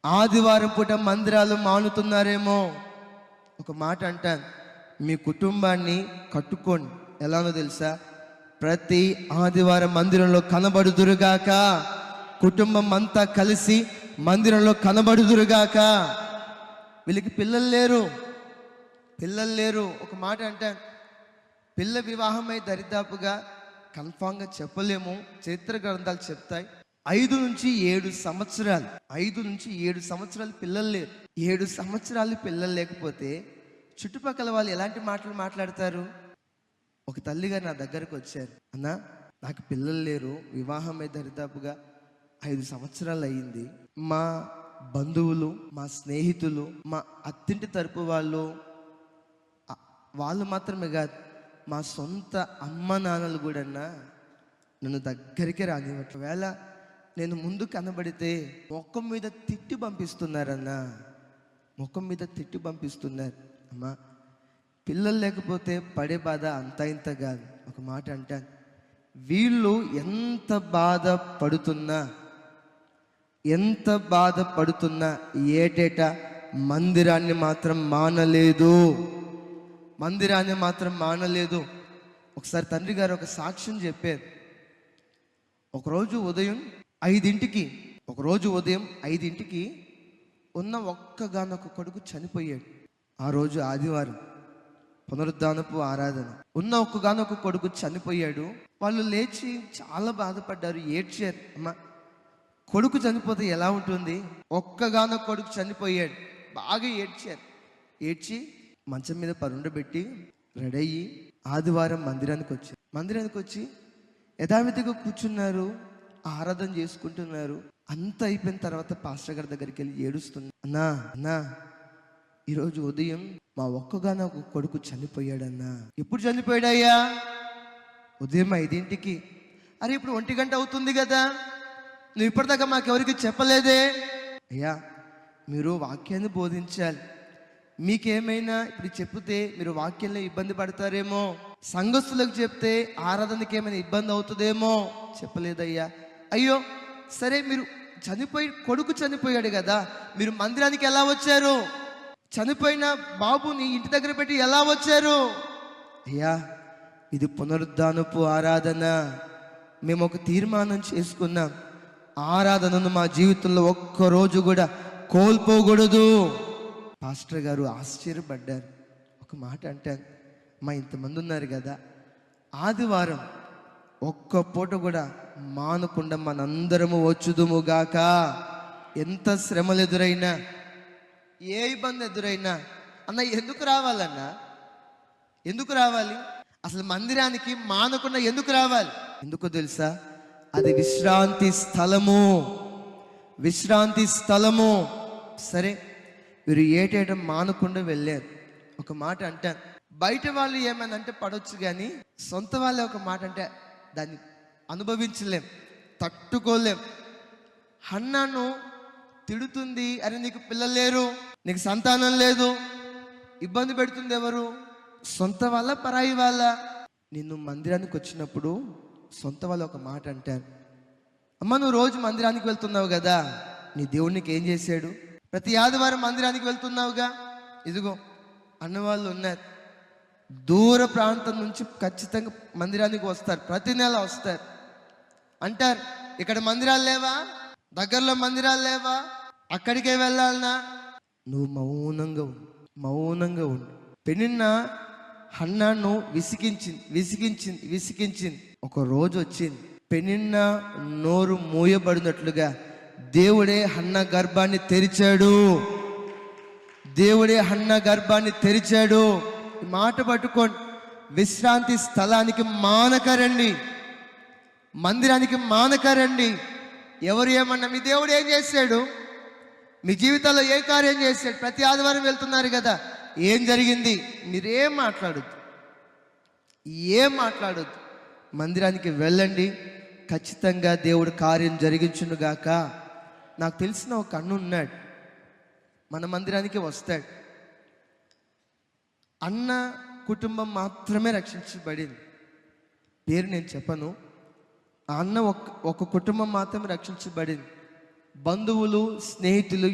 ఆదివారం పూట మందిరాలు మానుతున్నారేమో. ఒక మాట అంటాను, మీ కుటుంబాన్ని కట్టుకోండి. ఎలానో తెలుసా? ప్రతి ఆదివారం మందిరంలో కనబడుదురుగాక. కుటుంబం అంతా కలిసి మందిరంలో కనబడుదురుగాక. వీళ్ళకి పిల్లలు లేరు. ఒక మాట అంటాను, పిల్ల వివాహమై దరిదాపుగా కన్ఫామ్గా చెప్పలేము, చరిత్ర గ్రంథాలు చెప్తాయి 5 నుంచి 7 సంవత్సరాలు పిల్లలు లేరు. 7 సంవత్సరాలు పిల్లలు లేకపోతే చుట్టుపక్కల వాళ్ళు ఎలాంటి మాటలు మాట్లాడతారు? ఒక తల్లిగారు నా దగ్గరకు వచ్చారు, అన్న నాకు పిల్లలు లేరు, వివాహమై దరిదాపుగా 5 సంవత్సరాలు అయ్యింది. మా బంధువులు, మా స్నేహితులు, మా అత్తింటి తరపు వాళ్ళు మాత్రమే కాదు, మా సొంత అమ్మ నాన్నలు కూడా నన్ను దగ్గరికి రానివ్వట్లేదు. ఒకవేళ నేను ముందు కనబడితే ముఖం మీద తిట్టి పంపిస్తున్నారన్నా, అమ్మా పిల్లలు లేకపోతే పడే బాధ అంత ఇంత కాదు. ఒక మాట అంటాను, వీళ్ళు ఎంత బాధపడుతున్నా ఏటేటా మందిరాన్ని మాత్రం మానలేదు. ఒకసారి తండ్రి గారు ఒక సాక్ష్యం చెప్పారు. ఒకరోజు ఉదయం 5ంటికి ఉన్న ఒక్కగానొక్క కొడుకు చనిపోయాడు. ఆ రోజు ఆదివారం, పునరుద్ధానపు ఆరాధన. ఉన్న ఒక్కగానొక్క కొడుకు చనిపోయాడు. వాళ్ళు లేచి చాలా బాధపడ్డారు, ఏడ్చారు. అమ్మా కొడుకు చనిపోతే ఎలా ఉంటుంది? ఒక్కగానొక్క కొడుకు చనిపోయాడు. బాగా ఏడ్చి మంచం మీద పరుండబెట్టి రెడీ అయ్యి ఆదివారం మందిరానికి వచ్చి యథావిధిగా కూర్చున్నారు, ఆరాధన చేసుకుంటున్నారు. అంత అయిపోయిన తర్వాత పాస్టర్ గారి దగ్గరికి వెళ్ళి ఏడుస్తున్నా, అన్నా ఈరోజు ఉదయం మా ఒక్కగానొక్క కొడుకు చనిపోయాడన్నా. ఎప్పుడు చనిపోయాడయ్యా? ఉదయం 5ంటికి. అరే ఇప్పుడు 1 గంట అవుతుంది కదా, నువ్వు ఇప్పటిదాకా మాకెవరికి చెప్పలేదే? అయ్యా మీరు వాక్యాన్ని బోధించాలి, మీకేమైనా ఇప్పుడు చెప్తే మీరు వాక్యంలో ఇబ్బంది పడతారేమో, సంఘస్థులకు చెప్తే ఆరాధనకి ఏమైనా ఇబ్బంది అవుతుందేమో. చెప్పలేదయ్యా. అయ్యో సరే, మీరు కొడుకు చనిపోయాడు కదా, మీరు మందిరానికి ఎలా వచ్చారు? చనిపోయిన బాబుని ఇంటి దగ్గర పెట్టి ఎలా వచ్చారు? అయ్యా ఇది పునరుద్ధానపు ఆరాధన, మేము ఒక తీర్మానం చేసుకున్నాం, ఆరాధనను మా జీవితంలో ఒక్కరోజు కూడా కోల్పోకూడదు. పాస్టర్ గారు ఆశ్చర్యపడ్డారు. ఒక మాట అంటాను, మా ఇంతమంది ఉన్నారు కదా, ఆదివారం ఒక్క పూట కూడా మానకుండా మనందరము వచ్చుదుముగాక. ఎంత శ్రమలు ఎదురైనా, ఏ ఇబ్బంది ఎదురైనా, అన్న ఎందుకు రావాలన్నా? ఎందుకు రావాలి? అసలు మందిరానికి మానకుండా ఎందుకు రావాలి? ఎందుకో తెలుసా? అది విశ్రాంతి స్థలము. సరే, వీరు ఏటేటం మానకుండా వెళ్ళారు. ఒక మాట అంటాను, బయట వాళ్ళు ఏమైనా అంటే పడవచ్చు, కానీ సొంత వాళ్ళే ఒక మాట అంటే దాన్ని అనుభవించలేం, తట్టుకోలేం. హన్నాను తిడుతుంది, అరే నీకు పిల్లలు లేరు, నీకు సంతానం లేదు, ఇబ్బంది పెడుతుంది ఎవరు? సొంత వాళ్ళ, పరాయి వాళ్ళ? నిన్ను మందిరానికి వచ్చినప్పుడు సొంత వాళ్ళు ఒక మాట అంటారు, అమ్మ నువ్వు రోజు మందిరానికి వెళ్తున్నావు కదా, నీ దేవుడికి ఏం చేశాడు? ప్రతి ఆదివారం మందిరానికి వెళ్తున్నావుగా, ఇదిగో అన్నవాళ్ళు ఉన్నారు, దూర ప్రాంతం నుంచి ఖచ్చితంగా మందిరానికి వస్తారు, ప్రతి నెల వస్తారు. అంటారు, ఇక్కడ మందిరాలు లేవా, దగ్గరలో మందిరాలు లేవా, అక్కడికే వెళ్ళాలనా? నువ్వు మౌనంగా ఉండు. పెనిన్న హన్నాను విసిగించింది. ఒక రోజు వచ్చింది, పెనిన్న నోరు మూయబడినట్లుగా దేవుడే హన్న గర్భాన్ని తెరిచాడు. మాట పట్టుకోండి, విశ్రాంతి స్థలానికి మానకరండి, మందిరానికి మానకరండి. ఎవరు ఏమన్నా, మీ దేవుడు ఏం చేశాడు? మీ జీవితంలో ఏ కార్యం చేశాడు? ప్రతి ఆదివారం వెళ్తున్నారు కదా, ఏం జరిగింది? మీరేం మాట్లాడొద్దు. మందిరానికి వెళ్ళండి, ఖచ్చితంగా దేవుడు కార్యం జరిగించునుగాక. నాకు తెలిసిన ఒక అన్న ఉన్నాడు, మన మందిరానికి వస్తాడు. అన్న కుటుంబం మాత్రమే రక్షించబడింది, పేరు నేను చెప్పను. ఆ అన్న ఒక కుటుంబం మాత్రమే రక్షించబడింది. బంధువులు, స్నేహితులు